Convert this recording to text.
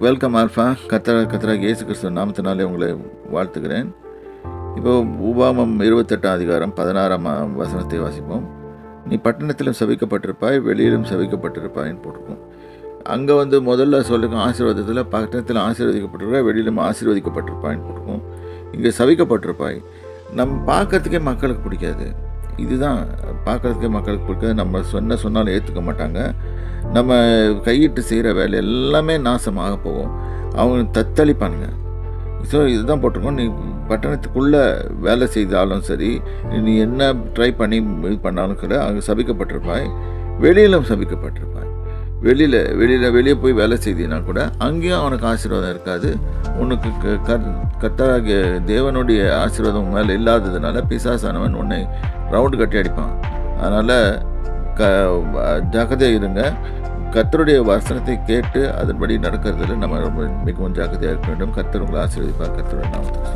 Welcome alpha. கர்த்தராகிய இயேசு கிறிஸ்துவின் நாமத்தினாலே உங்களை வாழ்த்துகிறேன். இப்போ உபாகமம் 28ஆம் அதிகாரம் 16ஆம் வசனத்தை வாசிப்போம். நீ பட்டணத்திலும் சபிக்கப்பட்டிருப்பாய், வெளியிலும் சபிக்கப்பட்டிருப்பாயின்னு போட்டிருக்கும். அங்கே முதல்ல சொல்லிருக்கும் ஆசீர்வாதத்தில் பட்டணத்தில் ஆசீர்வதிக்கப்பட்டிருப்பாய், வெளியிலும் ஆசீர்வதிக்கப்பட்டிருப்பாயின்னு போட்டிருக்கும். இங்கே சபிக்கப்பட்டிருப்பாய். நம்ம பார்க்கறதுக்கே மக்களுக்கு பிடிக்காது. இதுதான் பார்க்குறதுக்கே மக்களுக்கு பிடிக்காது. நம்ம சொன்னாலும் ஏற்றுக்க மாட்டாங்க. நம்ம கையிட்டு செய்கிற வேலை எல்லாமே நாசமாக போகும். அவங்க தத்தளிப்பானுங்க. ஸோ இதுதான் போட்டிருக்கோம். நீ பட்டணத்துக்குள்ளே வேலை செய்தாலும் சரி, நீ என்ன ட்ரை பண்ணி இது பண்ணாலும் கூட அங்கே சபிக்கப்பட்டிருப்பாய், வெளியிலும் சபிக்கப்பட்டிருப்பாய். வெளியே போய் வேலை செய்தினா கூட அங்கேயும் அவனுக்கு ஆசீர்வாதம் இருக்காது. உனக்கு கர்த்தராகிய தேவனுடைய ஆசீர்வாதம் மேலே இல்லாததுனால பிசாசானவன் உன்னை ரவுண்டு கட்டி அடிப்பான். அதனால் ஜாக்கிரதையாக இருங்க. கர்த்தருடைய வசனத்தை கேட்டு அதன்படி நடக்கிறதுல நம்ம மிகவும் ஜாக்கிரதையாக இருக்க வேண்டும். கர்த்தர் உங்களை ஆசீர்வதிப்பார். கர்த்தருடைய நாமத்துக்கு